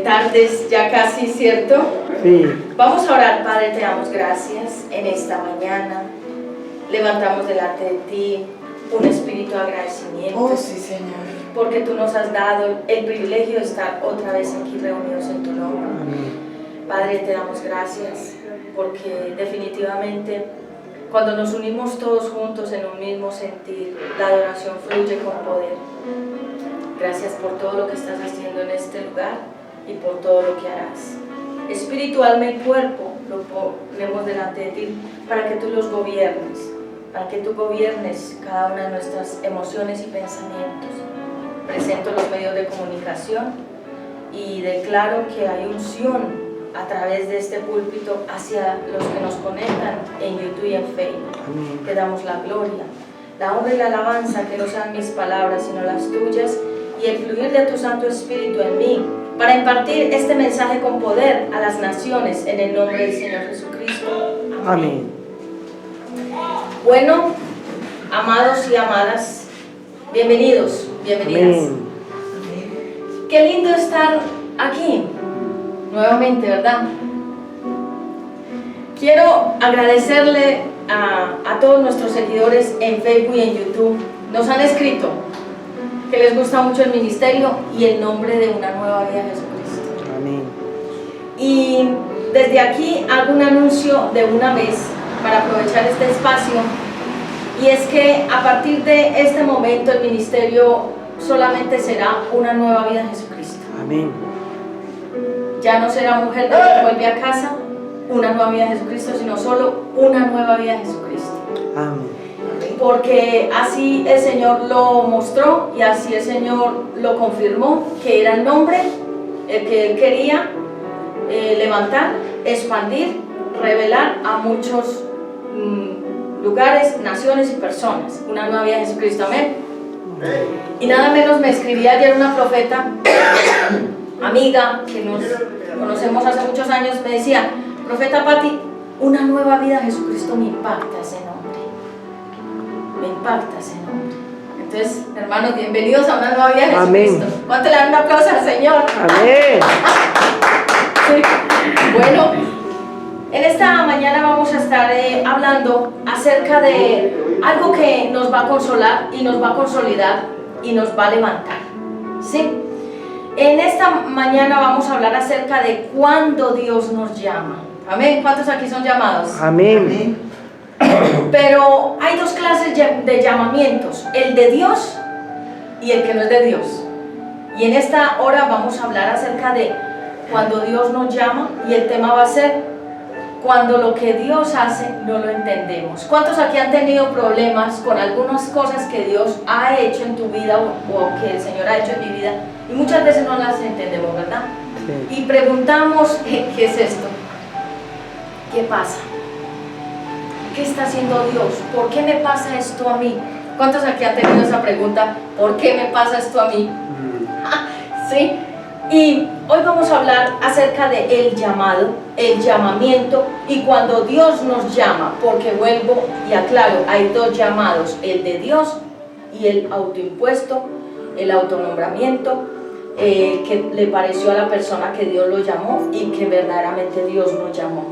tardes, ya casi, ¿cierto? Sí. Vamos a orar. Padre, te damos gracias en esta mañana. Levantamos delante de ti un espíritu de agradecimiento. Oh, sí, Señor. Porque tú nos has dado el privilegio de estar otra vez aquí reunidos en tu nombre. Amén. Padre, te damos gracias porque definitivamente cuando nos unimos todos juntos en un mismo sentir, la adoración fluye con poder. Gracias por todo lo que estás haciendo en este lugar y por todo lo que harás. Espíritu, alma y cuerpo lo ponemos delante de ti para que tú los gobiernes, para que tú gobiernes cada una de nuestras emociones y pensamientos. Presento los medios de comunicación y declaro que hay unción a través de este púlpito hacia los que nos conectan en YouTube y en Facebook. Amén. Te damos la gloria, la honra y la alabanza, que no sean mis palabras sino las tuyas, y el fluir de tu Santo Espíritu en mí, para impartir este mensaje con poder a las naciones en el nombre del Señor Jesucristo. Amén. Bueno, amados y amadas, bienvenidos, bienvenidas. Amén. Qué lindo estar aquí nuevamente, ¿verdad? Quiero agradecerle a todos nuestros seguidores en Facebook y en YouTube. Nos han escrito que les gusta mucho el ministerio y el nombre de una nueva vida de Jesucristo. Amén. Y desde aquí hago un anuncio de una vez para aprovechar este espacio, y es que a partir de este momento el ministerio solamente será una nueva vida de Jesucristo. Amén. Ya no será mujer de que vuelve a casa, una nueva vida de Jesucristo, sino solo una nueva vida de Jesucristo. Amén. Porque así el Señor lo mostró y así el Señor lo confirmó, que era el nombre el que Él quería levantar, expandir, revelar a muchos lugares, naciones y personas. Una nueva vida de Jesucristo. Amén. Y nada menos me escribía ayer una profeta, amiga, que nos conocemos hace muchos años, me decía: profeta Patti, una nueva vida de Jesucristo me impacta ese nombre. Me impacta ese nombre. Entonces, hermanos, bienvenidos a una nueva vida de Jesucristo. Amén. ¿Cuánto le dan un aplauso al Señor? Amén. Sí. Bueno, en esta mañana vamos a estar hablando acerca de algo que nos va a consolar y nos va a consolidar y nos va a levantar. ¿Sí? En esta mañana vamos a hablar acerca de cuándo Dios nos llama. Amén. ¿Cuántos aquí son llamados? Amén. Pero hay dos clases de llamamientos: el de Dios y el que no es de Dios. Y en esta hora vamos a hablar acerca de cuando Dios nos llama, y el tema va a ser cuando lo que Dios hace no lo entendemos. ¿Cuántos aquí han tenido problemas con algunas cosas que Dios ha hecho en tu vida o que el Señor ha hecho en mi vida, y muchas veces no las entendemos, ¿verdad? Sí. Y preguntamos, ¿qué es esto? ¿Qué pasa? ¿Qué está haciendo Dios? ¿Por qué me pasa esto a mí? ¿Cuántos aquí han tenido esa pregunta? ¿Por qué me pasa esto a mí? ¿Sí? Y hoy vamos a hablar acerca de el llamado, el llamamiento, y cuando Dios nos llama, porque vuelvo y aclaro, hay dos llamados: el de Dios y el autoimpuesto, el autonombramiento, que le pareció a la persona que Dios lo llamó y que verdaderamente Dios nos llamó.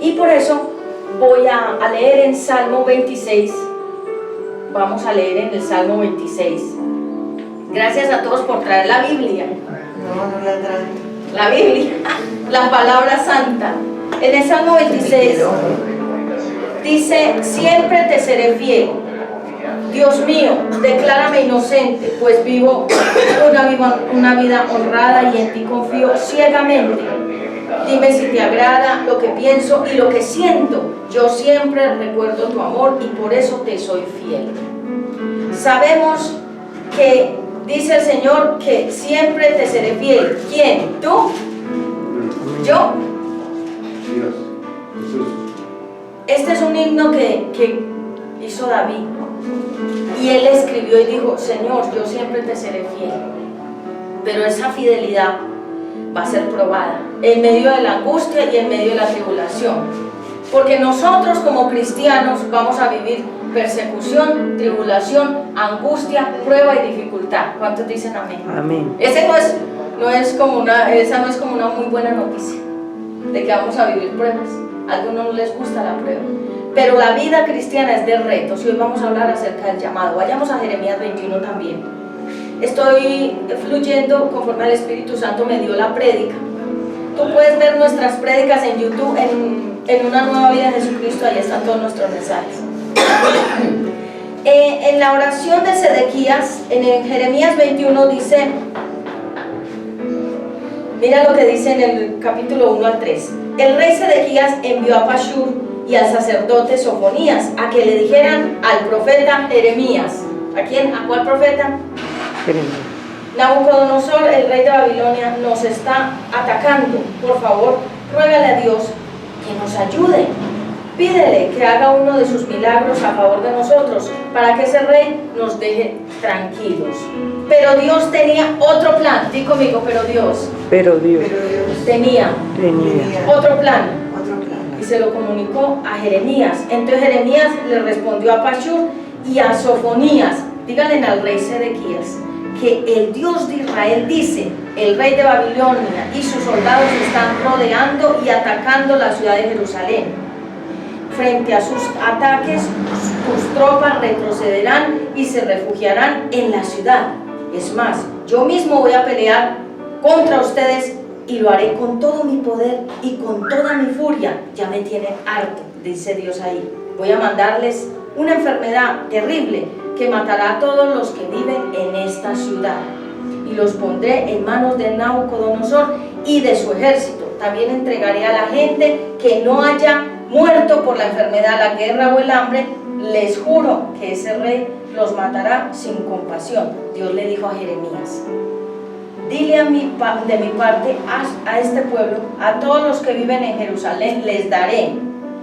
Y por eso voy a leer en Salmo 26, vamos a leer en el Salmo 26. Gracias a todos por traer la Biblia. No la traje. La Biblia, la palabra santa. En el Salmo 26 dice: siempre te seré fiel, Dios mío, declárame inocente, pues vivo una vida honrada y en ti confío ciegamente. Dime si te agrada lo que pienso y lo que siento. Yo siempre recuerdo tu amor y por eso te soy fiel. Sabemos que dice el Señor que siempre te seré fiel. ¿Quién? ¿Tú? ¿Yo? Dios, Jesús. Este es un himno que hizo David. Y él escribió y dijo: Señor, yo siempre te seré fiel. Pero esa fidelidad va a ser probada en medio de la angustia y en medio de la tribulación. Porque nosotros como cristianos vamos a vivir persecución, tribulación, angustia, prueba y dificultad. ¿Cuántos dicen amén? Amén. Ese no es esa no es como una muy buena noticia de que vamos a vivir pruebas. A algunos no les gusta la prueba, pero la vida cristiana es de retos y hoy vamos a hablar acerca del llamado. Vayamos a Jeremías 21 también. Estoy fluyendo conforme al Espíritu Santo me dio la prédica. Tú puedes ver nuestras prédicas en YouTube, en Una Nueva Vida de Jesucristo, ahí están todos nuestros mensajes. En la oración de Sedequías, en Jeremías 21 dice, mira lo que dice en el capítulo 1 al 3. El rey Sedequías envió a Pashur y al sacerdote Sofonías a que le dijeran al profeta Jeremías. ¿A quién? ¿A cuál profeta? Jeremías. Nabucodonosor, el rey de Babilonia, nos está atacando. Por favor, ruégale a Dios que nos ayude. Pídele que haga uno de sus milagros a favor de nosotros, para que ese rey nos deje tranquilos. Pero Dios tenía otro plan. Di conmigo, pero Dios tenía otro plan. Y se lo comunicó a Jeremías. Entonces Jeremías le respondió a Pashur y a Sofonías. Díganle al rey Sedequías que el Dios de Israel dice: el rey de Babilonia y sus soldados están rodeando y atacando la ciudad de Jerusalén. Frente a sus ataques, tus tropas retrocederán y se refugiarán en la ciudad. Es más, yo mismo voy a pelear contra ustedes y lo haré con todo mi poder y con toda mi furia. Ya me tienen harto, dice Dios ahí. Voy a mandarles una enfermedad terrible que matará a todos los que viven en esta ciudad. Y los pondré en manos de Nabucodonosor y de su ejército. También entregaré a la gente que no haya muerto por la enfermedad, la guerra o el hambre. Les juro que ese rey los matará sin compasión. Dios le dijo a Jeremías: dile de mi parte a este pueblo, a todos los que viven en Jerusalén, les daré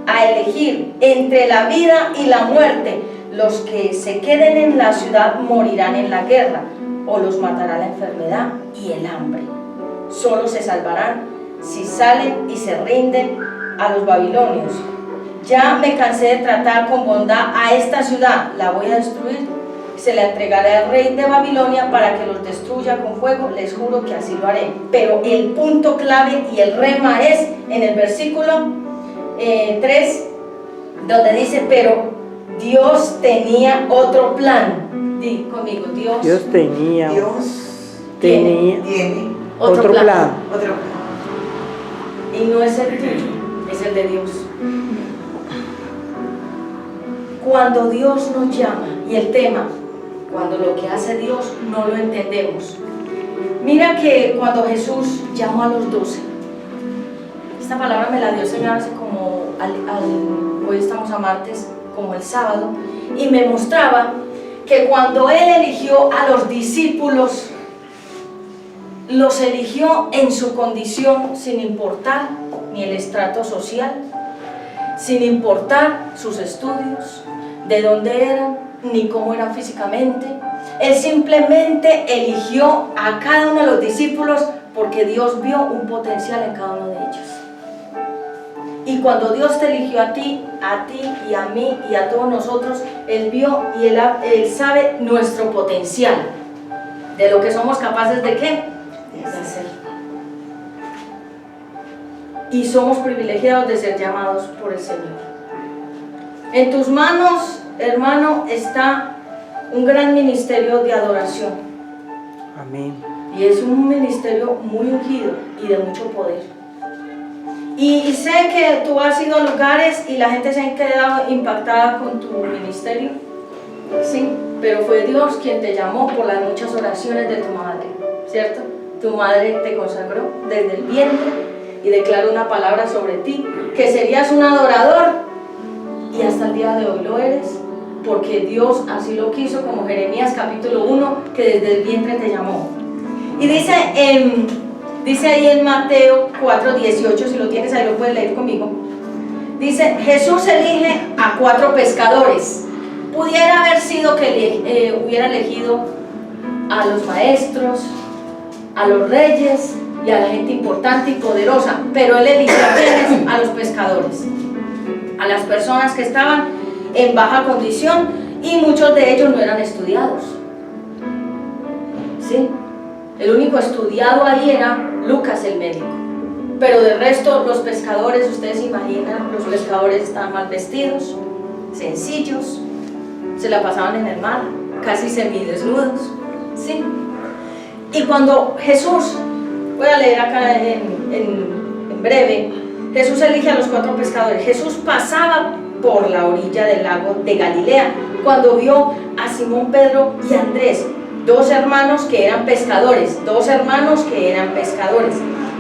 a elegir entre la vida y la muerte. Los que se queden en la ciudad morirán en la guerra, o los matará la enfermedad y el hambre. Solo se salvarán si salen y se rinden a los babilonios. Ya me cansé de tratar con bondad a esta ciudad, la voy a destruir. Se la entregaré al rey de Babilonia para que los destruya con fuego. Les juro que así lo haré. Pero el punto clave y el rema es en el versículo 3, donde dice: pero Dios tenía otro plan. Di conmigo, Dios tenía Tiene otro plan. otro plan. Y no es el tuyo, es el de Dios. Cuando Dios nos llama, y el tema, cuando lo que hace Dios no lo entendemos. Mira que cuando Jesús llamó a los 12, esta palabra me la dio el Señor hace como, hoy estamos a martes, como el sábado, y me mostraba que cuando Él eligió a los discípulos, los eligió en su condición, sin importar ni el estrato social, sin importar sus estudios, de dónde eran, ni cómo eran físicamente. Él simplemente eligió a cada uno de los discípulos porque Dios vio un potencial en cada uno de ellos. Y cuando Dios te eligió a ti y a mí y a todos nosotros, Él vio y Él sabe nuestro potencial, de lo que somos capaces de ¿qué? De hacer. Y somos privilegiados de ser llamados por el Señor. En tus manos, hermano, está un gran ministerio de adoración. Amén. Y es un ministerio muy ungido y de mucho poder. Y sé que tú has ido a lugares y la gente se ha quedado impactada con tu ministerio. Sí, pero fue Dios quien te llamó por las muchas oraciones de tu madre, ¿cierto? Tu madre te consagró desde el vientre y declaró una palabra sobre ti, que serías un adorador, y hasta el día de hoy lo eres, porque Dios así lo quiso, como Jeremías capítulo 1, que desde el vientre te llamó. Y dice ahí en Mateo 4:18, si lo tienes ahí lo puedes leer conmigo. Dice: Jesús elige a 4 pescadores. Pudiera haber sido que hubiera elegido a los maestros, a los reyes y a la gente importante y poderosa, pero Él eligió a los pescadores, a las personas que estaban en baja condición, y muchos de ellos no eran estudiados, ¿sí? El único estudiado ahí era Lucas el médico. Pero de resto, los pescadores, ustedes imaginan, los pescadores estaban mal vestidos, sencillos, se la pasaban en el mar, casi semidesnudos, ¿sí? Y cuando Jesús, voy a leer acá en breve, Jesús elige a los 4 pescadores. Jesús pasaba por la orilla del lago de Galilea cuando vio a Simón Pedro y Andrés, 2 hermanos que eran pescadores,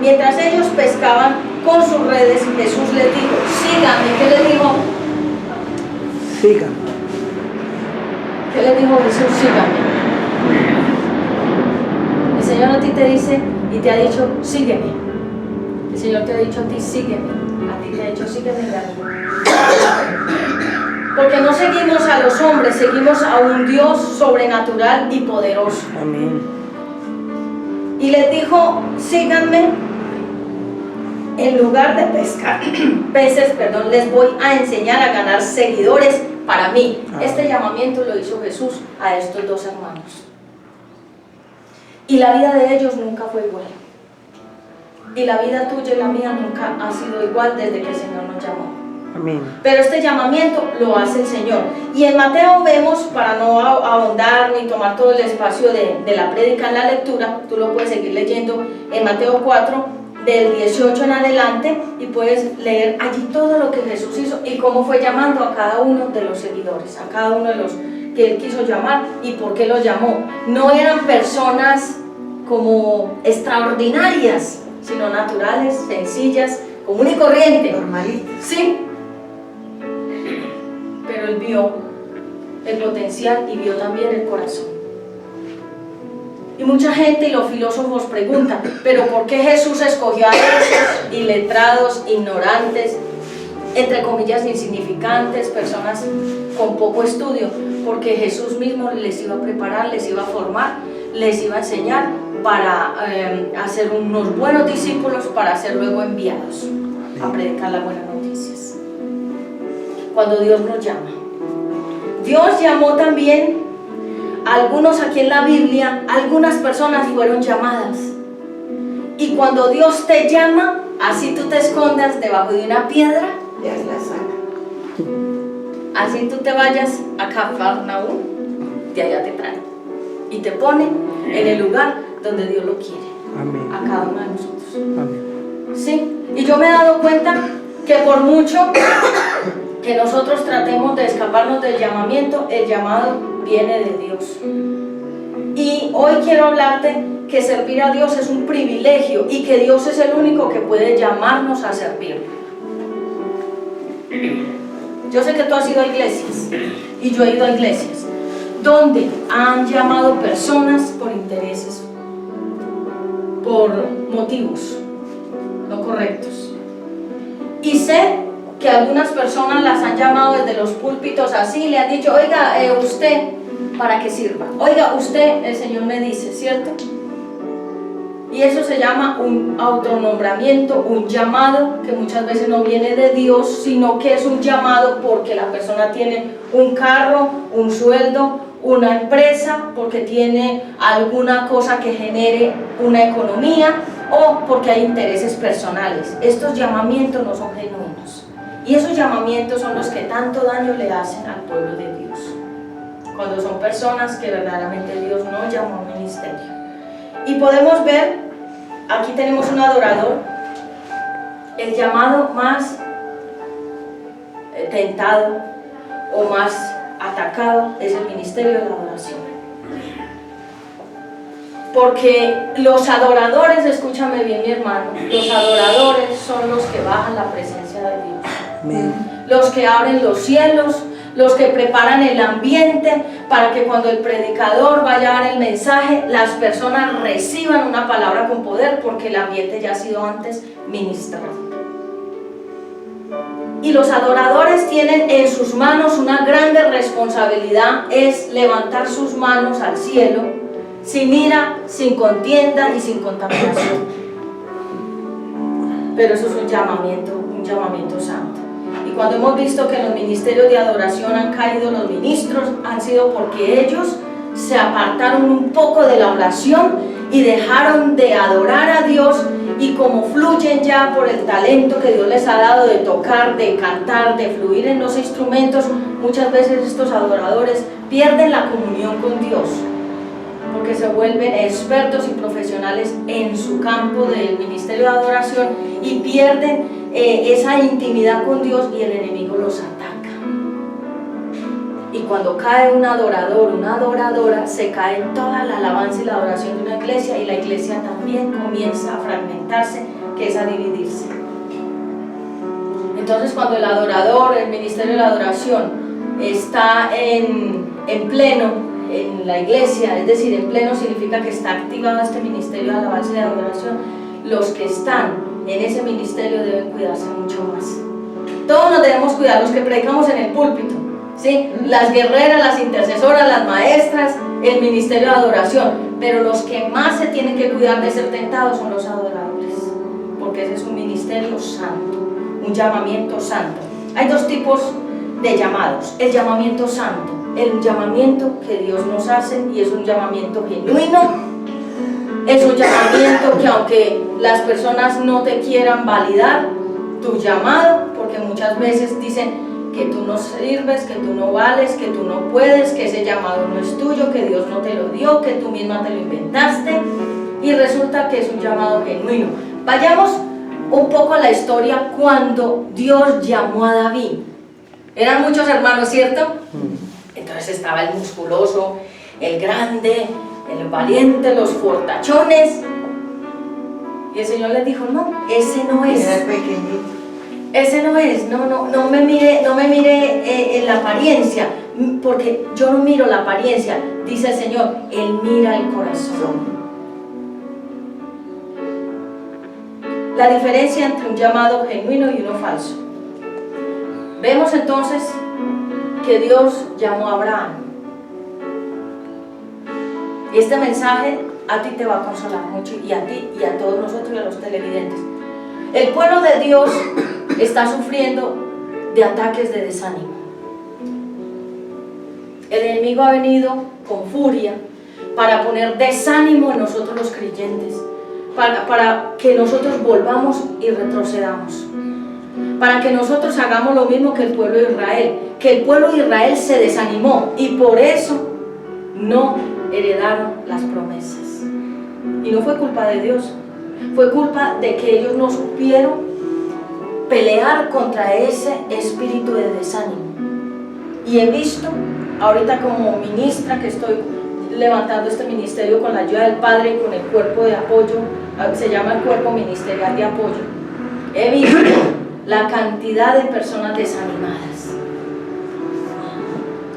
Mientras ellos pescaban con sus redes, Jesús les dijo, síganme. ¿Qué les dijo? Síganme. ¿Qué les dijo Jesús? Síganme. El Señor a ti te dice y te ha dicho, sígueme. El Señor te ha dicho a ti, sígueme. A ti te ha dicho, sígueme. Porque no seguimos a los hombres, seguimos a un Dios sobrenatural y poderoso. Amén. Y les dijo, síganme. En lugar de pescar peces, les voy a enseñar a ganar seguidores para mí. Este llamamiento lo hizo Jesús a estos 2 hermanos. Y la vida de ellos nunca fue igual. Y la vida tuya y la mía nunca ha sido igual desde que el Señor nos llamó. Amén. Pero este llamamiento lo hace el Señor. Y en Mateo vemos, para no ahondar ni tomar todo el espacio de la prédica en la lectura, tú lo puedes seguir leyendo en Mateo 4, del 18 en adelante, y puedes leer allí todo lo que Jesús hizo y cómo fue llamando a cada uno de los seguidores, a cada uno de los que Él quiso llamar y por qué los llamó. No eran personas como extraordinarias, sino naturales, sencillas, común y corriente. Normalitas. Sí. Pero Él vio el potencial y vio también el corazón. Y mucha gente y los filósofos preguntan, ¿pero por qué Jesús escogió a estos iletrados, ignorantes, entre comillas insignificantes, personas con poco estudio? Porque Jesús mismo les iba a preparar, les iba a formar, les iba a enseñar para hacer unos buenos discípulos, para ser luego enviados a predicar las buenas noticias. Cuando Dios nos llama, Dios llamó también a algunos. Aquí en la Biblia, algunas personas fueron llamadas. Y cuando Dios te llama, así tú te escondas debajo de una piedra, Ya la saca. así tú te vayas a Cafarnaúm, de allá te trae y te pone en el lugar donde Dios lo quiere. Amén. A cada uno de nosotros. Amén. Sí, y yo me he dado cuenta que por mucho que nosotros tratemos de escaparnos del llamamiento, el llamado viene de Dios. Y hoy quiero hablarte que servir a Dios es un privilegio y que Dios es el único que puede llamarnos a servir. Yo sé que tú has ido a iglesias y yo he ido a iglesias donde han llamado personas por intereses, por motivos no correctos. Y sé que algunas personas las han llamado desde los púlpitos así, le han dicho, oiga, usted, ¿para qué sirva? Oiga, usted, el Señor me dice, ¿cierto? Y eso se llama un autonombramiento, un llamado que muchas veces no viene de Dios, sino que es un llamado porque la persona tiene un carro, un sueldo, una empresa, porque tiene alguna cosa que genere una economía o porque hay intereses personales. Estos llamamientos no son genuinos. Y esos llamamientos son los que tanto daño le hacen al pueblo de Dios. Cuando son personas que verdaderamente Dios no llamó a ministerio. Y podemos ver, aquí tenemos un adorador, el llamado más tentado o más atacado es el ministerio de la adoración. Porque los adoradores, escúchame bien mi hermano, los adoradores son los que bajan la presencia de Dios. Amén. Los que abren los cielos, los que preparan el ambiente para que cuando el predicador vaya a dar el mensaje, las personas reciban una palabra con poder porque el ambiente ya ha sido antes ministrado. Y los adoradores tienen en sus manos una grande responsabilidad, es levantar sus manos al cielo, sin ira, sin contienda y sin contaminación. Pero eso es un llamamiento santo. Y cuando hemos visto que en los ministerios de adoración han caído los ministros, han sido porque ellos se apartaron un poco de la oración y dejaron de adorar a Dios, y como fluyen ya por el talento que Dios les ha dado de tocar, de cantar, de fluir en los instrumentos, muchas veces estos adoradores pierden la comunión con Dios, porque se vuelven expertos y profesionales en su campo del ministerio de adoración y pierden esa intimidad con Dios, y el enemigo los ataca. Y cuando cae un adorador, una adoradora, se cae toda la alabanza y la adoración de una iglesia, y la iglesia también comienza a fragmentarse, que es a dividirse. Entonces, cuando el adorador, el ministerio de la adoración está en pleno en la iglesia, es decir, en pleno significa que está activado este ministerio de alabanza y de adoración, los que están en ese ministerio deben cuidarse mucho más. Todos nos debemos cuidar, los que predicamos en el púlpito, ¿sí? Las guerreras, las intercesoras, las maestras, el ministerio de adoración, pero los que más se tienen que cuidar de ser tentados son los adoradores, porque ese es un ministerio santo, un llamamiento santo. Hay dos tipos de llamados: el llamamiento santo, el llamamiento que Dios nos hace, y es un llamamiento genuino, es un llamamiento que aunque las personas no te quieran validar tu llamado, porque muchas veces dicen que tú no sirves, que tú no vales, que tú no puedes, que ese llamado no es tuyo, que Dios no te lo dio, que tú misma te lo inventaste, y resulta que es un llamado genuino. Vayamos un poco a la historia cuando Dios llamó a David. Eran muchos hermanos, ¿cierto? Entonces estaba el musculoso, el grande, el valiente, los fortachones, y el Señor les dijo: no, ese no es. Era pequeñito. Ese no es, no me mire en la apariencia, porque yo no miro la apariencia, dice el Señor, Él mira el corazón. La diferencia entre un llamado genuino y uno falso. Vemos entonces que Dios llamó a Abraham. Y este mensaje a ti te va a consolar mucho, y a ti y a todos nosotros y a los televidentes. El pueblo de Dios está sufriendo de ataques de desánimo. El enemigo ha venido con furia para poner desánimo en nosotros los creyentes, para que nosotros volvamos y retrocedamos, para que nosotros hagamos lo mismo que el pueblo de Israel, que el pueblo de Israel se desanimó y por eso no heredaron las promesas. Y no fue culpa de Dios, fue culpa de que ellos no supieron pelear contra ese espíritu de desánimo. Y he visto, ahorita como ministra que estoy levantando este ministerio con la ayuda del Padre, con el cuerpo de apoyo, se llama el cuerpo ministerial de apoyo, he visto la cantidad de personas desanimadas.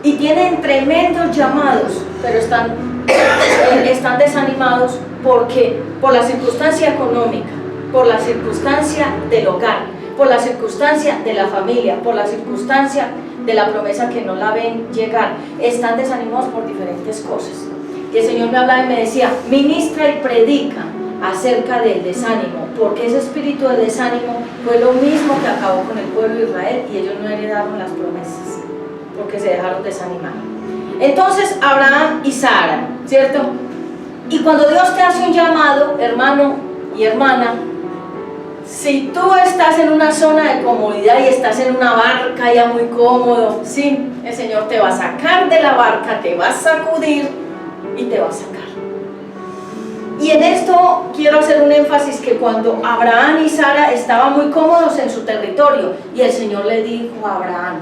Y tienen tremendos llamados, pero están desanimados porque por la circunstancia económica, por la circunstancia del hogar, por la circunstancia de la familia, por la circunstancia de la promesa que no la ven llegar, están desanimados por diferentes cosas. Y el Señor me hablaba y me decía: ministra y predica acerca del desánimo, porque ese espíritu de desánimo fue lo mismo que acabó con el pueblo de Israel, y ellos no heredaron las promesas porque se dejaron desanimar. Entonces Abraham y Sara, ¿cierto? Y cuando Dios te hace un llamado, hermano y hermana, si tú estás en una zona de comodidad y estás en una barca ya muy cómodo, sí, el Señor te va a sacar de la barca, te va a sacudir y te va a sacar. Y en esto quiero hacer un énfasis, que cuando Abraham y Sara estaban muy cómodos en su territorio, y el Señor le dijo a Abraham: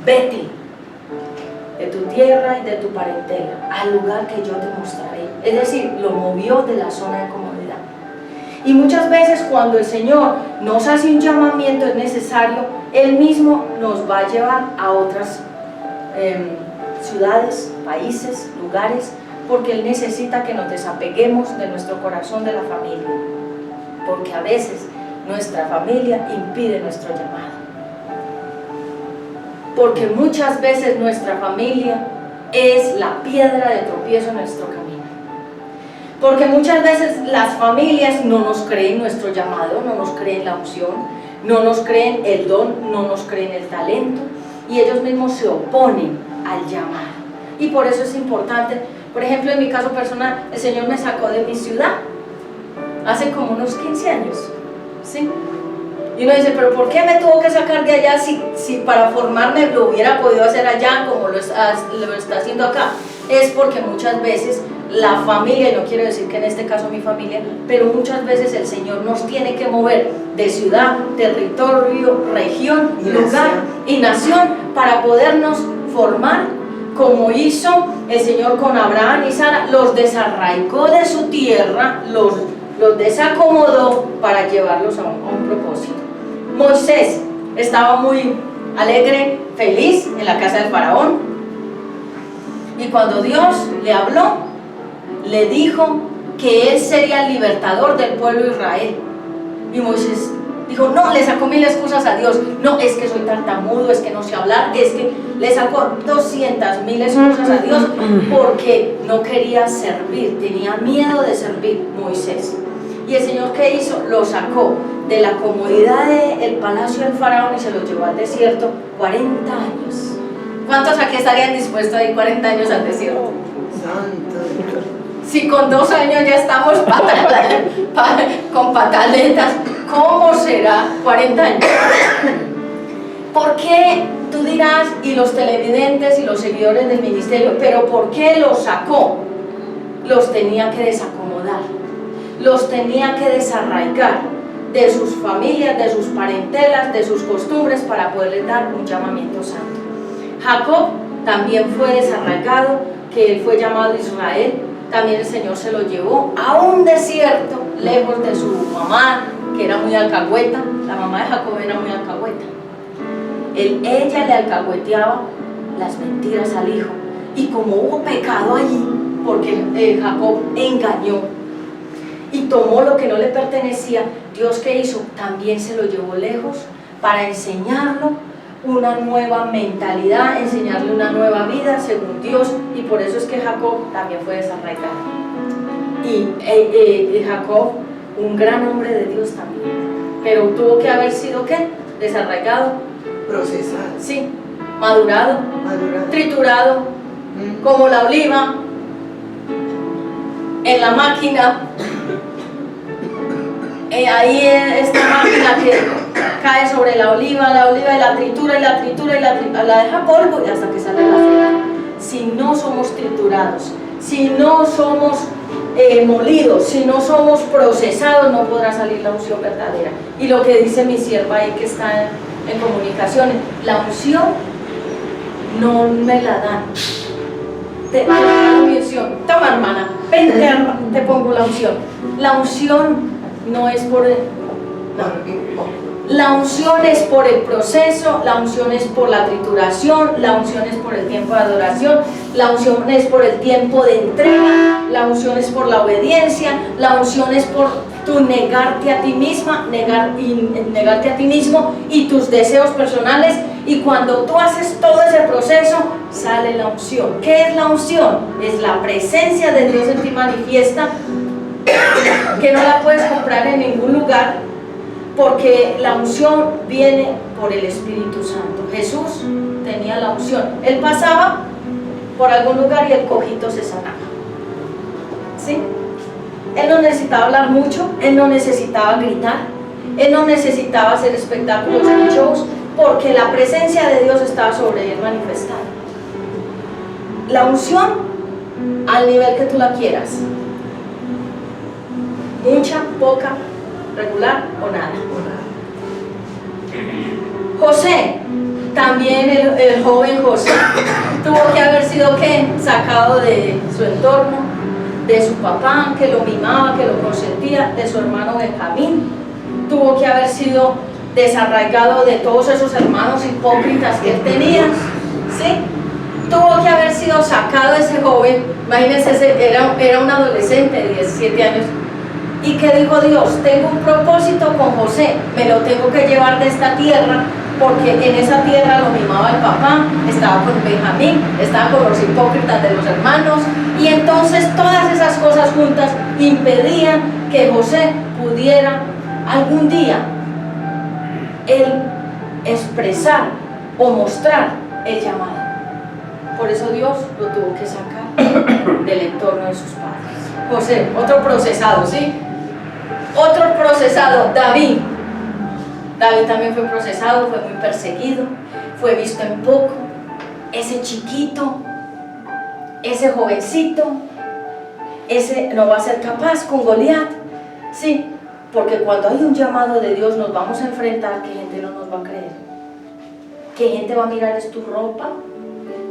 vete de tu tierra y de tu parentela al lugar que yo te mostraré. Es decir, lo movió de la zona de comodidad. Y muchas veces cuando el Señor nos hace un llamamiento, es necesario, Él mismo nos va a llevar a otras ciudades, países, lugares, porque Él necesita que nos desapeguemos de nuestro corazón, de la familia, porque a veces nuestra familia impide nuestro llamado, porque muchas veces nuestra familia es la piedra de tropiezo en nuestro camino. Porque muchas veces las familias no nos creen nuestro llamado, no nos creen la opción, no nos creen el don, no nos creen el talento, y ellos mismos se oponen al llamado. Y por eso es importante Por ejemplo, en mi caso personal, el Señor me sacó de mi ciudad hace como unos 15 años, ¿sí? Y uno dice, pero ¿por qué me tuvo que sacar de allá si para formarme lo hubiera podido hacer allá como lo está haciendo acá? Es porque muchas veces la familia, y no quiero decir que en este caso mi familia, pero muchas veces el Señor nos tiene que mover de ciudad, territorio, región, lugar y nación para podernos formar, como hizo el Señor con Abraham y Sara. Los desarraigó de su tierra, los desacomodó para llevarlos a un propósito. Moisés estaba muy alegre, feliz en la casa del faraón, y cuando Dios le habló, le dijo que él sería el libertador del pueblo de Israel. Y Moisés dijo, no, le sacó 1000 excusas a Dios. No, es que soy tartamudo, es que no sé hablar, es que le sacó 200.000 excusas a Dios porque no quería servir, tenía miedo de servir Moisés. Y el Señor, ¿qué hizo? Lo sacó de la comodidad del palacio del faraón y se lo llevó al desierto 40 años. ¿Cuántos aquí estarían dispuestos a ir 40 años al desierto? Santo. Si con 2 años ya estamos con pataletas, ¿cómo será 40 años? ¿Por qué? Tú dirás, y los televidentes y los seguidores del ministerio, pero ¿por qué los sacó? Los tenía que desacomodar, los tenía que desarraigar de sus familias, de sus parentelas, de sus costumbres, para poderles dar un llamamiento santo. Jacob también fue desarraigado, que él fue llamado Israel. También el Señor se lo llevó a un desierto, lejos de su mamá, que era muy alcahueta. La mamá de Jacob era muy alcahueta. Ella le alcahueteaba las mentiras al hijo. Y como hubo pecado allí, porque Jacob engañó y tomó lo que no le pertenecía, Dios, ¿qué hizo? También se lo llevó lejos para enseñarlo una nueva mentalidad, enseñarle una nueva vida según Dios. Y por eso es que Jacob también fue desarraigado. Y Jacob, un gran hombre de Dios también, pero tuvo que haber sido, ¿qué? Desarraigado, Procesado. sí, madurado, triturado, como la oliva en la máquina. Ahí esta máquina que cae sobre la oliva y la tritura y la tritura y la deja polvo y hasta que sale la fruta. Si no somos triturados, si no somos molidos, si no somos procesados, no podrá salir la unción verdadera. Y lo que dice mi sierva ahí que está en comunicaciones, la unción no me la dan. Te dan mi unción, toma hermana, vente, te pongo la unción. La unción no es por la unción es por el proceso, la unción es por la trituración, la unción es por el tiempo de adoración, la unción es por el tiempo de entrega, la unción es por la obediencia, la unción es por tu negarte a ti misma, negarte a ti mismo y tus deseos personales. Y cuando tú haces todo ese proceso, sale la unción. ¿Qué es la unción? Es la presencia de Dios en ti manifiesta, que no la puedes comprar en ningún lugar, porque la unción viene por el Espíritu Santo. Jesús tenía la unción. Él pasaba por algún lugar y el cojito se sanaba. ¿Sí? Él no necesitaba hablar mucho, él no necesitaba gritar, él no necesitaba hacer espectáculos ni shows, porque la presencia de Dios estaba sobre él manifestada. La unción, al nivel que tú la quieras, mucha, poca, regular o nada. José, también el joven José, tuvo que haber sido, ¿qué? Sacado de su entorno, de su papá, que lo mimaba, que lo consentía, de su hermano Benjamín. Tuvo que haber sido desarraigado de todos esos hermanos hipócritas que él tenía, ¿sí? Tuvo que haber sido sacado ese joven. Imagínense, era un adolescente de 17 años. ¿Y qué dijo Dios? Tengo un propósito con José, me lo tengo que llevar de esta tierra, porque en esa tierra lo mimaba el papá, estaba con Benjamín, estaba con los hipócritas de los hermanos, y entonces todas esas cosas juntas impedían que José pudiera algún día él expresar o mostrar el llamado. Por eso Dios lo tuvo que sacar. del entorno de sus padres. José, otro procesado, ¿sí? Otro procesado, David. David también fue procesado, fue muy perseguido, fue visto en poco. Ese chiquito, ese jovencito, ese no va a ser capaz con Goliat, ¿sí? Porque cuando hay un llamado de Dios nos vamos a enfrentar que gente no nos va a creer. Que gente va a mirar es tu ropa,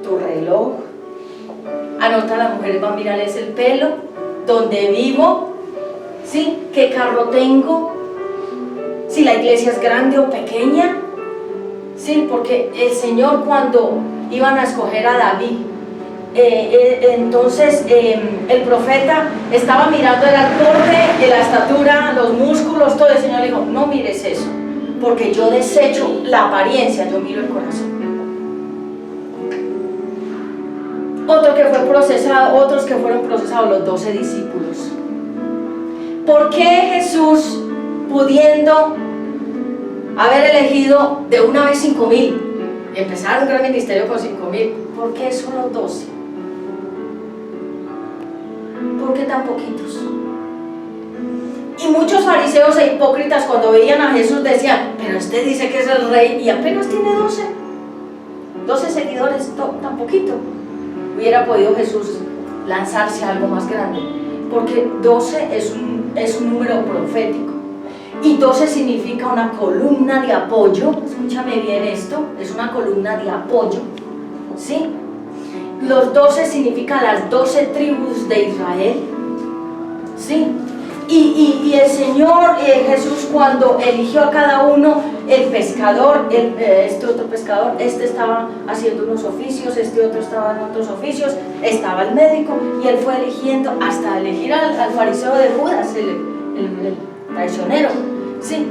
tu reloj. Anota, las mujeres van a mirar es el pelo, dónde vivo, ¿sí? ¿Qué carro tengo? Si la iglesia es grande o pequeña, ¿sí? Porque el Señor, cuando iban a escoger a David, entonces el profeta estaba mirando el porte, la estatura, los músculos, todo. El Señor le dijo, no mires eso, porque yo desecho la apariencia, yo miro el corazón. Otro que fue procesado, otros que fueron procesados, los 12 discípulos. ¿Por qué Jesús, pudiendo haber elegido de una vez 5,000 y empezar un gran ministerio con 5,000, por qué solo 12? ¿Por qué tan poquitos? Y muchos fariseos e hipócritas, cuando veían a Jesús, decían, pero este dice que es el rey y apenas tiene 12 seguidores, tan poquito. Hubiera podido Jesús lanzarse a algo más grande, porque 12 es un número profético, y 12 significa una columna de apoyo. Escúchame bien esto, es una columna de apoyo, ¿sí? Los 12 significan las 12 tribus de Israel, ¿sí? Y el Señor Jesús, cuando eligió a cada uno, el pescador, este otro pescador, este estaba haciendo unos oficios, este otro estaba en otros oficios, estaba el médico, y él fue eligiendo hasta elegir al fariseo de Judas, el traicionero, ¿sí?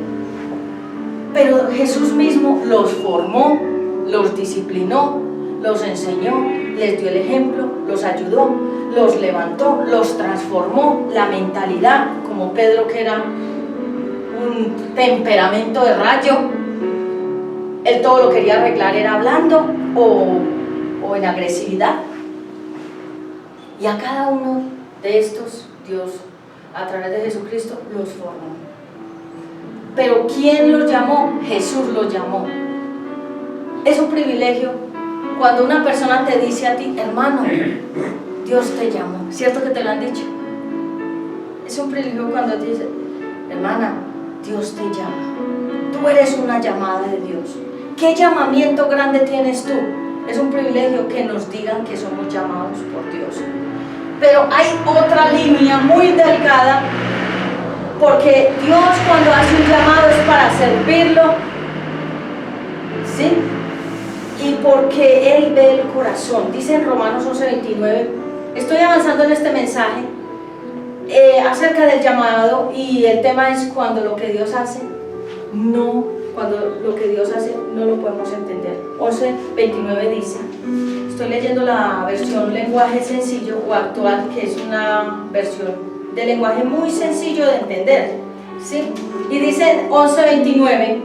Pero Jesús mismo los formó, los disciplinó, los enseñó, les dio el ejemplo, los ayudó, los levantó, los transformó, la mentalidad, como Pedro, que era un temperamento de rayo, él todo lo quería arreglar era hablando o en agresividad. Y a cada uno de estos Dios, a través de Jesucristo, los formó. Pero ¿quién los llamó? Jesús los llamó. Es un privilegio cuando una persona te dice a ti, hermano, Dios te llamó. ¿Cierto que te lo han dicho? Es un privilegio cuando te dice, hermana, Dios te llama. Tú eres una llamada de Dios. ¿Qué llamamiento grande tienes tú? Es un privilegio que nos digan que somos llamados por Dios. Pero hay otra línea muy delgada, porque Dios, cuando hace un llamado, es para servirlo, ¿sí? Y porque Él ve el corazón. Dice en Romanos 11:29, estoy avanzando en este mensaje acerca del llamado, y el tema es cuando lo que Dios hace no lo podemos entender. 11:29 dice, estoy leyendo la versión lenguaje sencillo o actual, que es una versión de lenguaje muy sencillo de entender, ¿sí? Y dice 11:29,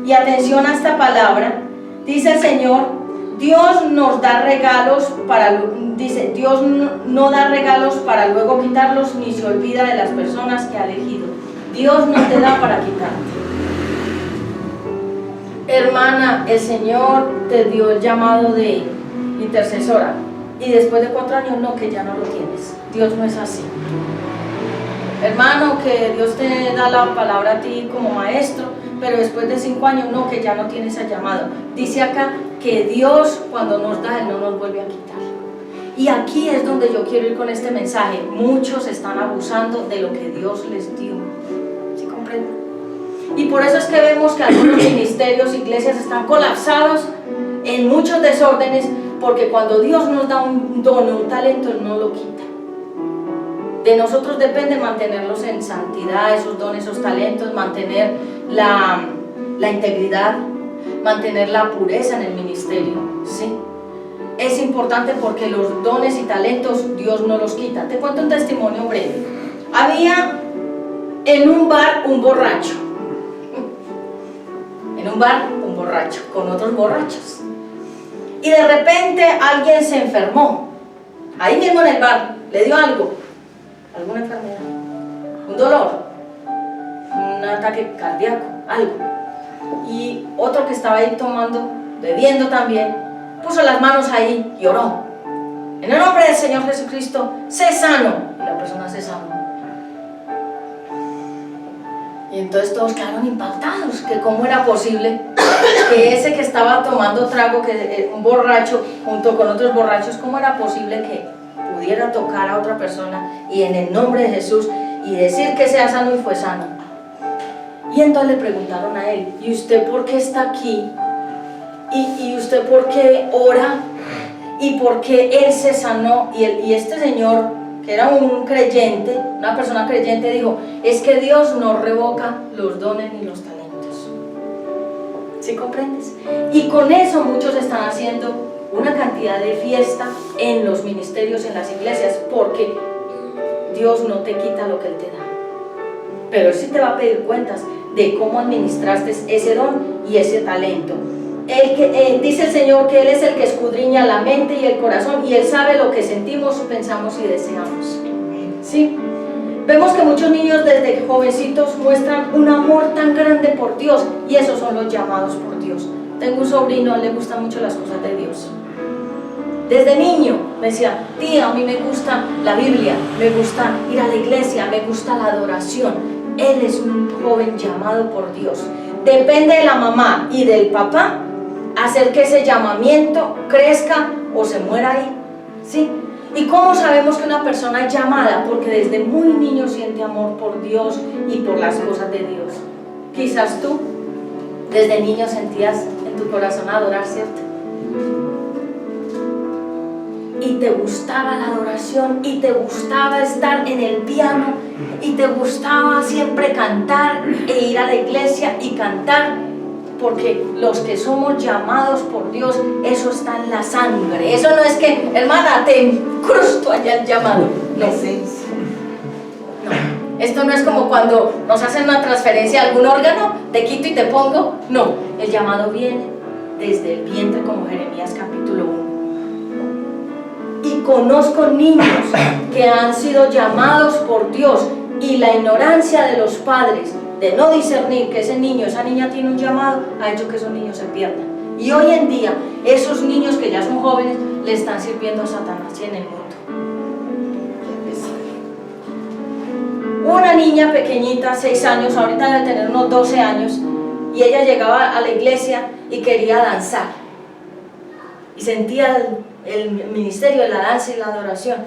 y atención a esta palabra, dice el Señor, Dios nos da regalos dice, Dios no da regalos para luego quitarlos, ni se olvida de las personas que ha elegido. Dios no te da para quitarte. Hermana, el Señor te dio el llamado de intercesora, y después de 4 años, no, que ya no lo tienes. Dios no es así. Hermano, que Dios te da la palabra a ti como maestro, pero después de 5 años, no, que ya no tienes el llamado. Dice acá que Dios, cuando nos da, Él no nos vuelve a quitar. Y aquí es donde yo quiero ir con este mensaje. Muchos están abusando de lo que Dios les dio. ¿Sí comprenden? Y por eso es que vemos que algunos ministerios, iglesias están colapsados en muchos desórdenes, porque cuando Dios nos da un don, un talento, Él no lo quita. De nosotros depende mantenerlos en santidad, esos dones, esos talentos, mantener la integridad, mantener la pureza en el ministerio, ¿sí? Es importante porque los dones y talentos Dios no los quita. Te cuento un testimonio breve. Había en un bar un borracho. En un bar un borracho con otros borrachos. Y de repente alguien se enfermó. ahí mismo en el bar, le dio algo, alguna enfermedad, un dolor, un ataque cardíaco, algo. Y otro que estaba ahí tomando, bebiendo también, puso las manos ahí y oró. En el nombre del Señor Jesucristo, sé sano. Y la persona se sanó. Y entonces todos quedaron impactados, que cómo era posible que ese que estaba tomando trago, que un borracho, junto con otros borrachos, cómo era posible que pudiera tocar a otra persona y en el nombre de Jesús y decir que sea sano, y fue sano. Y entonces le preguntaron a él, ¿y usted por qué está aquí? ¿Y usted por qué ora? ¿Y por qué él se sanó? Y este señor, que era un creyente, una persona creyente, dijo, es que Dios no revoca los dones ni los talentos. ¿Sí comprendes? Y con eso muchos están haciendo una cantidad de fiesta en los ministerios, en las iglesias, porque Dios no te quita lo que Él te da, pero Él sí te va a pedir cuentas de cómo administraste ese don y ese talento. Dice el Señor que Él es el que escudriña la mente y el corazón, y Él sabe lo que sentimos, pensamos y deseamos. ¿Sí? Vemos que muchos niños desde jovencitos muestran un amor tan grande por Dios, y esos son los llamados por Dios. Tengo un sobrino, a él le gustan mucho las cosas de Dios. Desde niño me decía, tía, a mí me gusta la Biblia, me gusta ir a la iglesia, me gusta la adoración. Él es un joven llamado por Dios. Depende de la mamá y del papá hacer que ese llamamiento crezca o se muera ahí, ¿sí? ¿Y cómo sabemos que una persona es llamada? Porque desde muy niño siente amor por Dios y por las cosas de Dios. Quizás tú desde niño sentías en tu corazón adorar, ¿cierto? Y te gustaba la adoración, y te gustaba estar en el piano, y te gustaba siempre cantar e ir a la iglesia y cantar, porque los que somos llamados por Dios, eso está en la sangre. Eso no es que, hermana, te incrusto allá el llamado. No. No. Esto no es como cuando nos hacen una transferencia a algún órgano, te quito y te pongo. No, el llamado viene desde el vientre, como Jeremías capítulo 1. Y conozco niños que han sido llamados por Dios, y la ignorancia de los padres de no discernir que ese niño, esa niña tiene un llamado, ha hecho que esos niños se pierdan. Y hoy en día, esos niños que ya son jóvenes le están sirviendo a Satanás y en el mundo. Una niña pequeñita, 6 años, ahorita debe tener unos 12 años, y ella llegaba a la iglesia y quería danzar. Y sentía el ministerio de la danza y la adoración.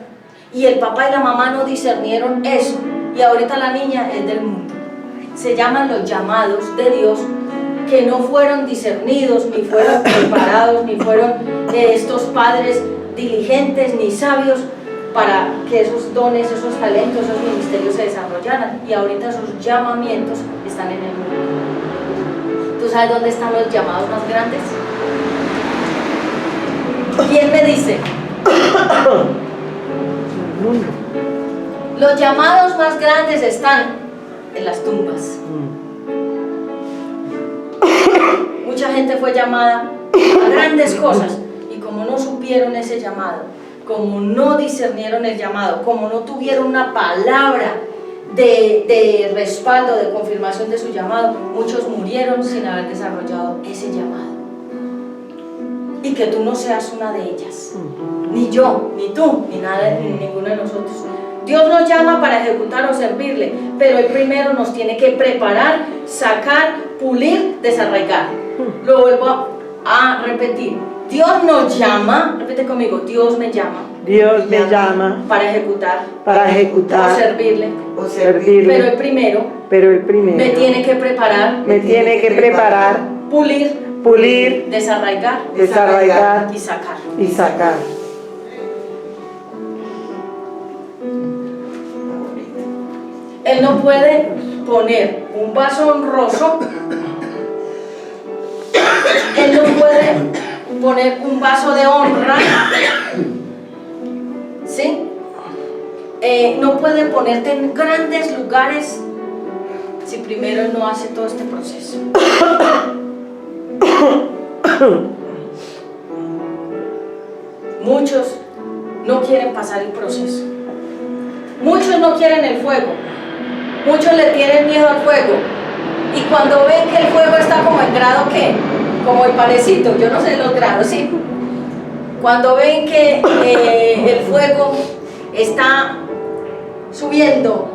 Y el papá y la mamá no discernieron eso. Y ahorita la niña es del mundo. Se llaman los llamados de Dios, que no fueron discernidos, ni fueron preparados, ni fueron estos padres diligentes ni sabios para que esos dones, esos talentos, esos ministerios se desarrollaran. Y ahorita esos llamamientos están en el mundo. ¿Tú sabes dónde están los llamados más grandes? ¿Quién me dice? Los llamados más grandes están en las tumbas. Mucha gente fue llamada a grandes cosas, y como no supieron ese llamado, como no discernieron el llamado, como no tuvieron una palabra de respaldo, de confirmación de su llamado, muchos murieron sin haber desarrollado ese llamado. Y que tú no seas una de ellas, ni yo, ni tú, ni ninguno de nosotros. Dios nos llama para ejecutar o servirle, pero Él primero nos tiene que preparar, sacar, pulir, desarraigar. Lo vuelvo a repetir. Dios nos llama, repite conmigo, Dios me llama. Dios me llama para ejecutar o servirle. servirle. Pero el primero me tiene que preparar, pulir, desarraigar y sacar. Él no puede poner un vaso honroso, Él no puede poner un vaso de honra, ¿sí? No puede ponerte en grandes lugares si primero Él no hace todo este proceso. Muchos no quieren quieren pasar el proceso. Muchos no quieren el fuego, muchos le tienen miedo al fuego, y cuando ven que el fuego está como en grado ¿qué? Como el panecito, yo no sé los grados, ¿sí? Cuando ven que el fuego está subiendo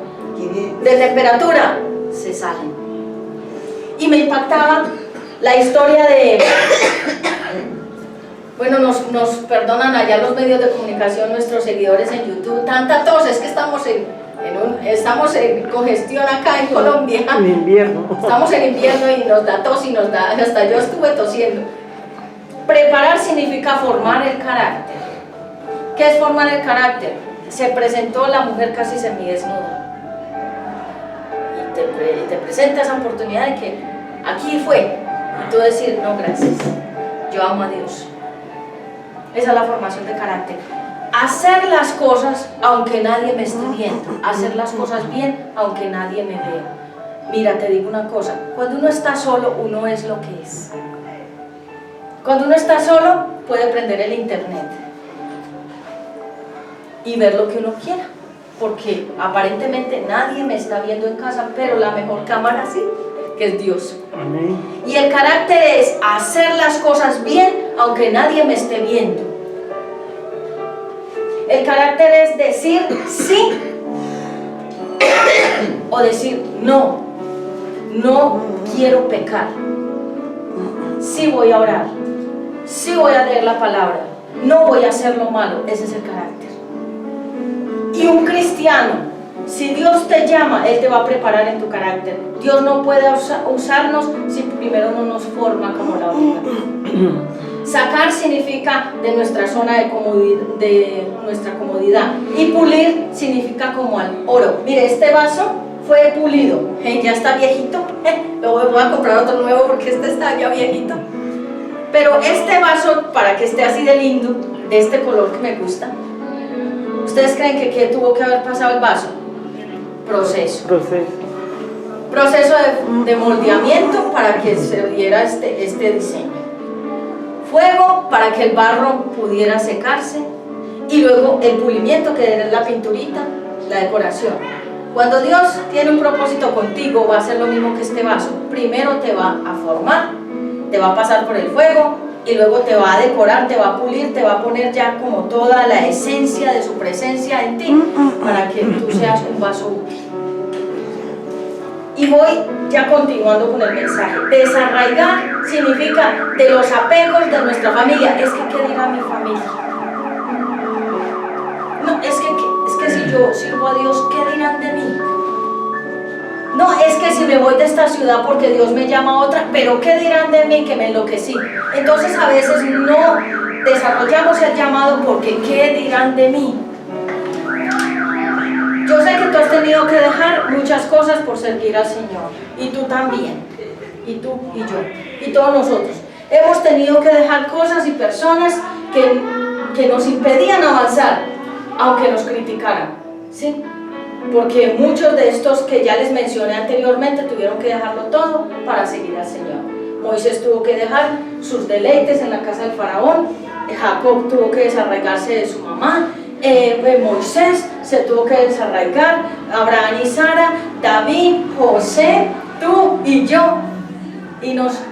de temperatura, se salen. Y me impactaba la historia de, bueno, nos perdonan allá los medios de comunicación, nuestros seguidores en YouTube, tanta tos, es que estamos en congestión acá en Colombia. En invierno. Estamos en invierno y nos da tos y nos da, hasta yo estuve tosiendo. Preparar significa formar el carácter. ¿Qué es formar el carácter? Se presentó la mujer casi semidesnuda. Y te presenta esa oportunidad de que aquí fue. Y tú decir, no, gracias, yo amo a Dios. Esa es la formación de carácter. Hacer las cosas aunque nadie me esté viendo. Hacer las cosas bien aunque nadie me vea. Mira, te digo una cosa, cuando uno está solo, uno es lo que es. Cuando uno está solo, puede prender el internet y ver lo que uno quiera, porque aparentemente nadie me está viendo en casa, pero la mejor cámara sí, que es Dios. Amén. Y el carácter es hacer las cosas bien, aunque nadie me esté viendo. El carácter es decir sí o decir no. No quiero pecar. Sí voy a orar. Sí voy a leer la palabra. No voy a hacer lo malo. Ese es el carácter. Y un cristiano, si Dios te llama, Él te va a preparar en tu carácter. Dios no puede usarnos si primero no nos forma como la oveja. Sacar significa de nuestra zona de nuestra comodidad. Y pulir significa como al oro. Mire, este vaso fue pulido. Ya está viejito. Voy a comprar otro nuevo porque este está ya viejito. Pero este vaso, para que esté así de lindo, de este color que me gusta, ¿ustedes creen que qué tuvo que haber pasado el vaso? Proceso de moldeamiento para que se diera este diseño. Fuego para que el barro pudiera secarse, y luego el pulimiento, que era la pinturita, la decoración. Cuando Dios tiene un propósito contigo, va a hacer lo mismo que este vaso. Primero te va a formar, te va a pasar por el fuego, y luego te va a decorar, te va a pulir, te va a poner ya como toda la esencia de su presencia en ti, para que tú seas un vaso útil. Y voy ya continuando con el mensaje. Desarraigar significa de los apegos de nuestra familia. Es que, ¿qué dirá mi familia? No, es que si yo sirvo a Dios, ¿qué dirán de mí? No, es que si me voy de esta ciudad porque Dios me llama a otra, pero ¿qué dirán de mí que me enloquecí? Entonces a veces no desarrollamos el llamado porque ¿qué dirán de mí? Yo sé que tú has tenido que dejar muchas cosas por servir al Señor, y tú también, y tú y yo, y todos nosotros. Hemos tenido que dejar cosas y personas que nos impedían avanzar, aunque nos criticaran, ¿sí? Porque muchos de estos que ya les mencioné anteriormente tuvieron que dejarlo todo para seguir al Señor. Moisés tuvo que dejar sus deleites en la casa del faraón, Jacob tuvo que desarraigarse de su mamá, Moisés se tuvo que desarraigar, Abraham y Sara, David, José, tú y yo, y nos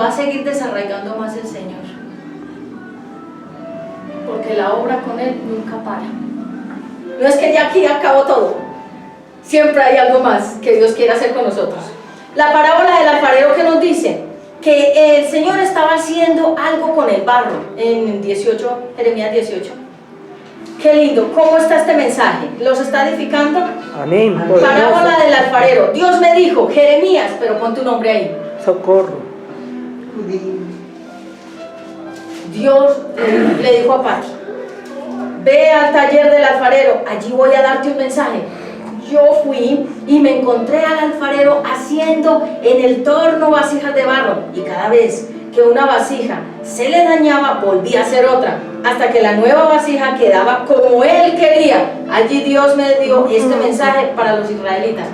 va a seguir desarraigando más el Señor, porque la obra con Él nunca para. No es que ya aquí acabó todo, siempre hay algo más que Dios quiere hacer con nosotros. La parábola del alfarero, que nos dice que el Señor estaba haciendo algo con el barro en Jeremías 18. Qué lindo, ¿cómo está este mensaje? ¿Los está edificando? Amén. Parábola del alfarero. Dios me dijo, Jeremías, pero pon tu nombre ahí. Socorro. Dios le dijo a Pati, ve al taller del alfarero, allí voy a darte un mensaje. Yo fui y me encontré al alfarero haciendo en el torno vasijas de barro, y cada vez que una vasija se le dañaba, volvía a hacer otra, hasta que la nueva vasija quedaba como él quería. Allí Dios me dio este mensaje para los israelitas.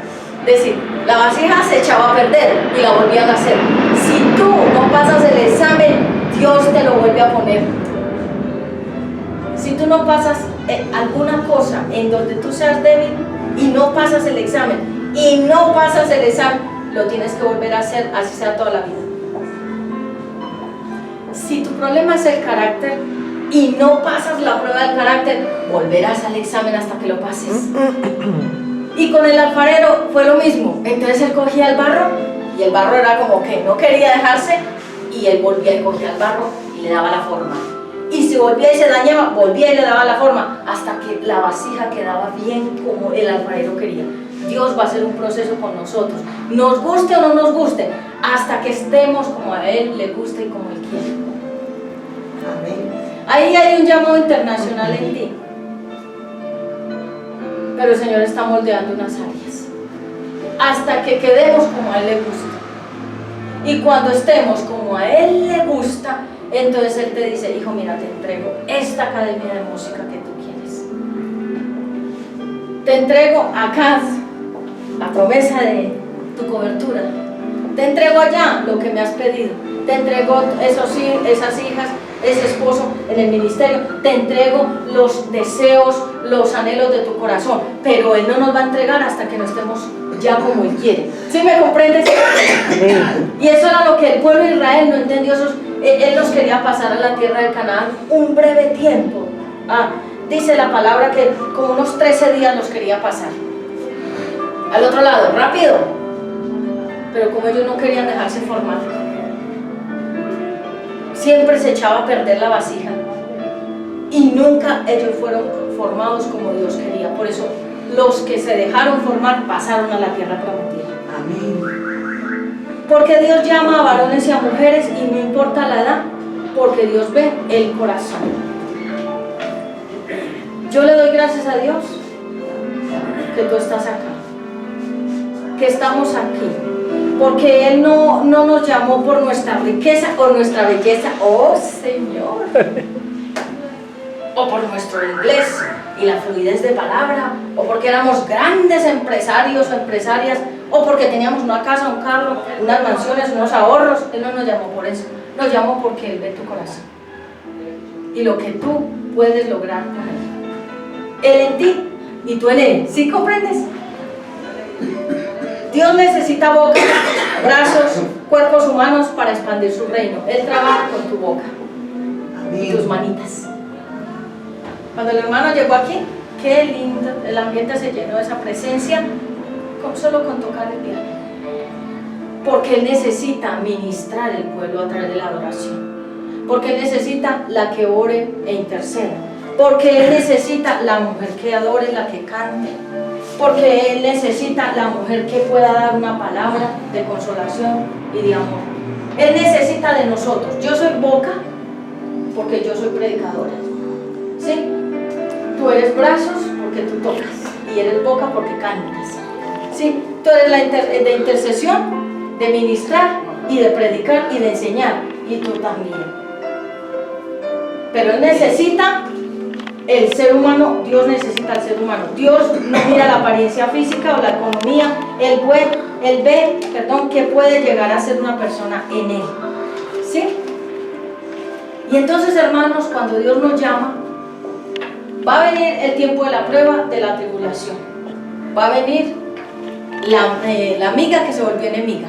Es decir, la vasija se echaba a perder y la volvían a hacer. Si tú no pasas el examen, Dios te lo vuelve a poner. Si tú no pasas alguna cosa en donde tú seas débil y no pasas el examen, lo tienes que volver a hacer, así sea toda la vida. Si tu problema es el carácter y no pasas la prueba del carácter, volverás al examen hasta que lo pases. Y con el alfarero fue lo mismo. Entonces él cogía el barro y el barro era como que no quería dejarse, y él volvía y cogía el barro y le daba la forma. Y si volvía y se dañaba, volvía y le daba la forma hasta que la vasija quedaba bien como el alfarero quería. Dios va a hacer un proceso con nosotros, nos guste o no nos guste, hasta que estemos como a Él le gusta y como Él quiere. Amén. Ahí hay un llamado internacional en ti, pero el Señor está moldeando unas áreas hasta que quedemos como a Él le gusta. Y cuando estemos como a Él le gusta, entonces Él te dice: hijo, mira, te entrego esta academia de música que tú quieres, te entrego acá la promesa de tu cobertura, te entrego allá lo que me has pedido, te entrego esas hijas, ese esposo en el ministerio, te entrego los deseos, los anhelos de tu corazón, pero Él no nos va a entregar hasta que no estemos ya como Él quiere. ¿Sí me comprendes? Y eso era lo que el pueblo de Israel no entendió. Él los quería pasar a la tierra de Canaán un breve tiempo. Dice la palabra que como unos 13 días los quería pasar al otro lado, rápido, pero como ellos no querían dejarse formar, siempre se echaba a perder la vasija y nunca ellos fueron formados como Dios quería. Por eso los que se dejaron formar pasaron a la tierra prometida. Amén. Porque Dios llama a varones y a mujeres y no importa la edad, porque Dios ve el corazón. Yo le doy gracias a Dios que tú estás acá, que estamos aquí, porque Él no nos llamó por nuestra riqueza o nuestra belleza, oh Señor, o por nuestro inglés y la fluidez de palabra, o porque éramos grandes empresarios o empresarias, o porque teníamos una casa, un carro, unas mansiones, unos ahorros. Él no nos llamó por eso, nos llamó porque Él ve tu corazón y lo que tú puedes lograr con Él. Él en ti y tú en Él. ¿Sí comprendes? Dios necesita boca, brazos, cuerpos humanos para expandir su reino. Él trabaja con tu boca y tus manitas. Cuando el hermano llegó aquí, qué lindo, el ambiente se llenó de esa presencia solo con tocar el piano, porque Él necesita ministrar el pueblo a través de la adoración, porque Él necesita la que ore e interceda, porque Él necesita la mujer que adore, la que cante, porque Él necesita la mujer que pueda dar una palabra de consolación y de amor. Él necesita de nosotros. Yo soy boca porque yo soy predicadora, ¿sí? Tú eres brazos porque tú tocas, y eres boca porque cantas, ¿sí? Tú eres de intercesión, de ministrar y de predicar y de enseñar, y tú también. Pero Él necesita el ser humano, Dios necesita al ser humano. Dios no mira la apariencia física o la economía, Él ve, que puede llegar a ser una persona en Él, ¿sí? Y entonces, hermanos, cuando Dios nos llama, va a venir el tiempo de la prueba, de la tribulación. Va a venir la amiga que se volvió enemiga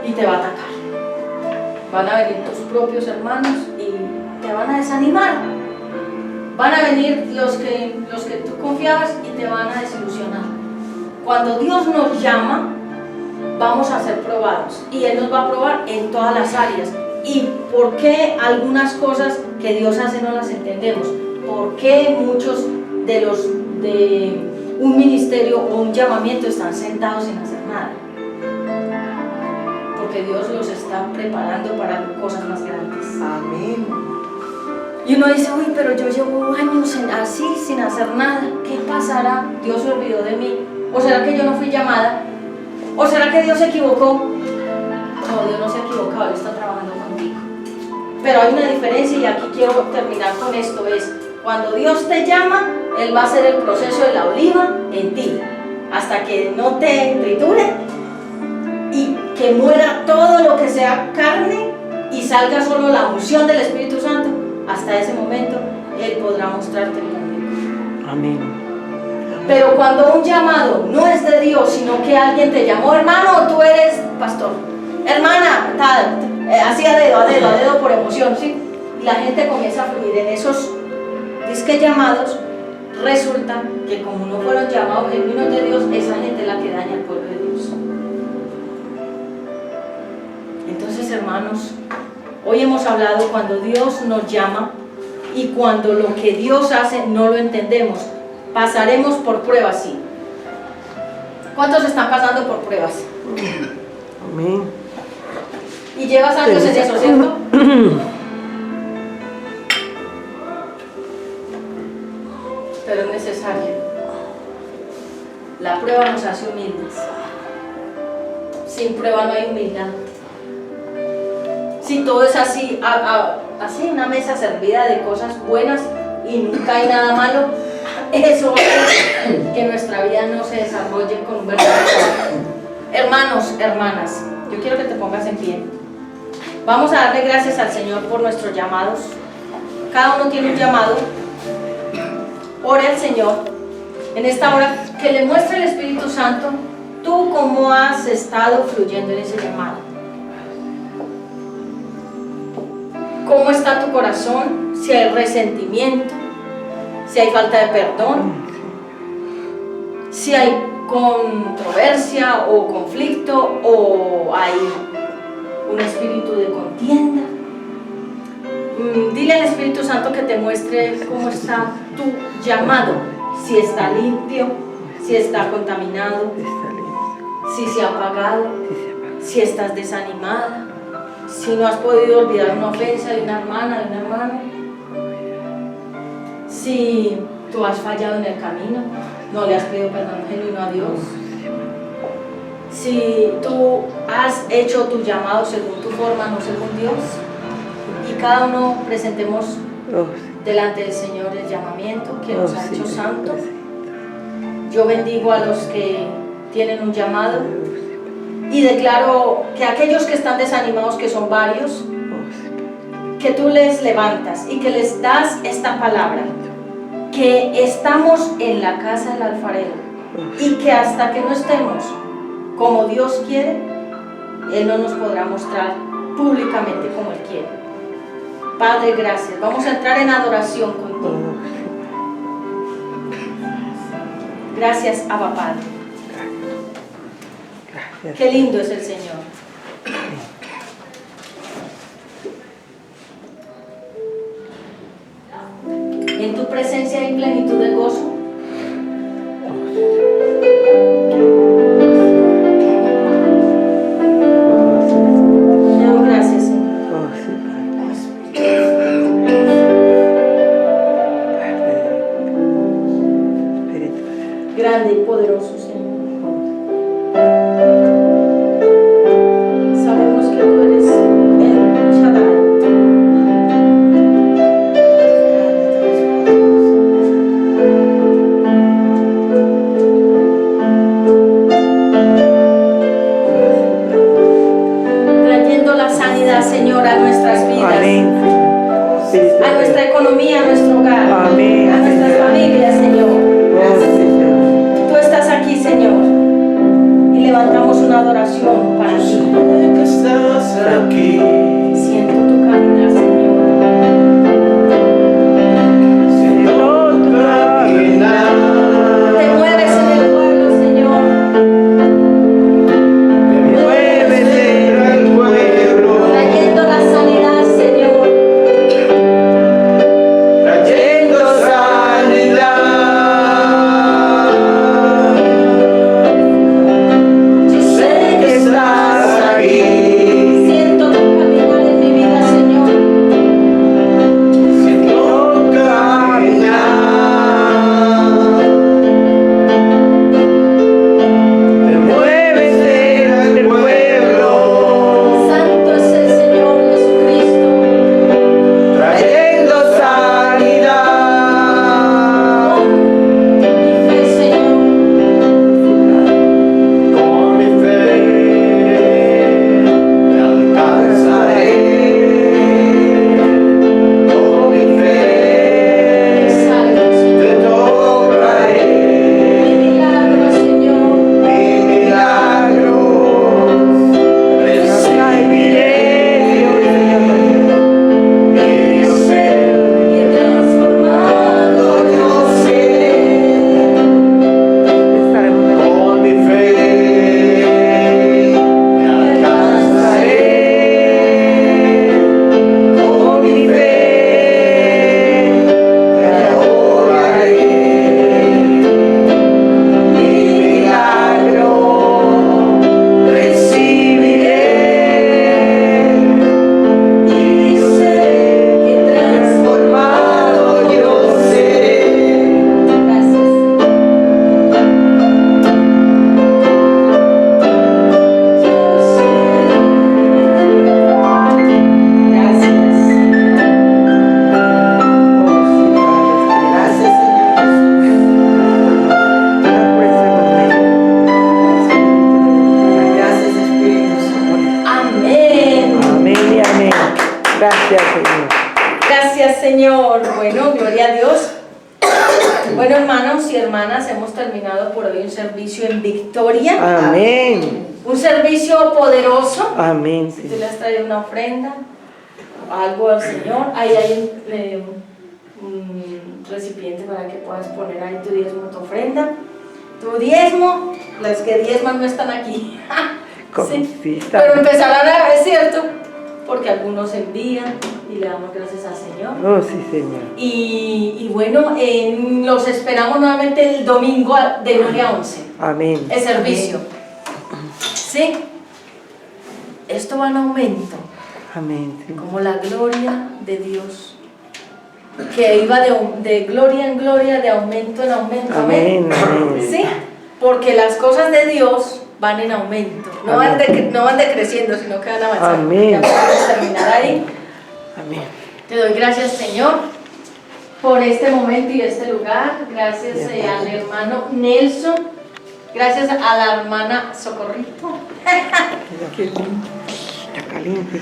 y te va a atacar. Van a venir tus propios hermanos y te van a desanimar. Van a venir los que tú confiabas y te van a desilusionar. Cuando Dios nos llama, vamos a ser probados, y Él nos va a probar en todas las áreas. ¿Y por qué algunas cosas que Dios hace no las entendemos? ¿Por qué muchos de un ministerio o un llamamiento están sentados sin hacer nada? Porque Dios los está preparando para cosas más grandes. Amén. Y uno dice: uy, pero yo llevo años así, sin hacer nada. ¿Qué pasará? ¿Dios se olvidó de mí? ¿O será que yo no fui llamada? ¿O será que Dios se equivocó? No, Dios no se ha equivocado, Él está trabajando contigo. Pero hay una diferencia, y aquí quiero terminar con esto: es cuando Dios te llama, Él va a hacer el proceso de la oliva en ti, hasta que no te triture y que muera todo lo que sea carne y salga solo la unción del Espíritu Santo. Hasta ese momento Él podrá mostrarte el camino. Amén. Pero cuando un llamado no es de Dios, sino que alguien te llamó, hermano, tú eres pastor, hermana, tal, así a dedo por emoción, ¿sí? Y la gente comienza a fluir en esos disque llamados. Resulta que como no fueron llamados genuinos de Dios, esa gente es la que daña al pueblo de Dios. Entonces, hermanos, hoy hemos hablado cuando Dios nos llama y cuando lo que Dios hace no lo entendemos. Pasaremos por pruebas, sí. ¿Cuántos están pasando por pruebas? Amén. Y llevas años en eso, ¿cierto? Pero es necesario. La prueba nos hace humildes. Sin prueba no hay humildad. Si todo es así, así una mesa servida de cosas buenas y nunca hay nada malo, eso va a hacer que nuestra vida no se desarrolle con un verdadero trabajo. Hermanos, hermanas, yo quiero que te pongas en pie. Vamos a darle gracias al Señor por nuestros llamados. Cada uno tiene un llamado. Ore al Señor en esta hora, que le muestre el Espíritu Santo tú cómo has estado fluyendo en ese llamado. ¿Cómo está tu corazón? Si hay resentimiento, si hay falta de perdón, si hay controversia o conflicto, o hay un espíritu de contienda. Dile al Espíritu Santo que te muestre cómo está tu llamado, si está limpio, si está contaminado, si se ha apagado, si estás desanimada, si no has podido olvidar una ofensa de una hermana, de un hermano, si tú has fallado en el camino, no le has pedido perdón genuino a Dios, si tú has hecho tu llamado según tu forma, no según Dios. Y cada uno presentemos delante del Señor el llamamiento que nos ha hecho santo. Yo bendigo a los que tienen un llamado y declaro que aquellos que están desanimados, que son varios, que tú les levantas y que les das esta palabra, que estamos en la casa del alfarero y que hasta que no estemos como Dios quiere, Él no nos podrá mostrar públicamente como Él quiere. Padre, gracias. Vamos a entrar en adoración contigo. Gracias, Abba Padre. Qué lindo es el Señor. En tu presencia hay plenitud de gozo. Te doy gracias, Señor. Grande y poderoso, Señor. Sabemos que tú eres el Shaddai. Trayendo la sanidad, Señor, a nuestras vidas, a nuestra economía, a nuestro hogar, a nuestras familias, Señor. Tú estás aquí, Señor, y levantamos una adoración para ti. Que estás aquí. Siento tu caminar, Señor. Siento tu caminar. Te mueves en el pueblo, Señor. Te mueves en el pueblo. Trayendo la sanidad, Señor. Trayendo sanidad. Yo sé que estás aquí. Siento tu caminar. Gracias, Señor. Bueno, gloria a Dios. Bueno, hermanos y hermanas, hemos terminado por hoy un servicio en victoria. Amén. Un servicio poderoso. Amén. Si tú le has traído una ofrenda, algo al Señor, ahí hay un recipiente para que puedas poner ahí tu diezmo, tu ofrenda. Tu diezmo, las que diezman no están aquí. Sí. Pero empezarán a ver, es cierto, porque algunos envían y le damos gracias al Señor. Oh, sí, Señor. Y bueno, los esperamos nuevamente el domingo de 9 a 11. Amén. El servicio. Sí. Esto va en aumento. Amén. Sí. Como la gloria de Dios, que iba de gloria en gloria, de aumento en aumento. Amén. Amén. Sí, porque las cosas de Dios van en aumento, no van decreciendo, sino que van avanzando. Amén. Ya podemos terminar ahí. Amén. Te doy gracias, Señor, por este momento y este lugar. Gracias al hermano Nelson. Gracias a la hermana Socorrito. Está caliente.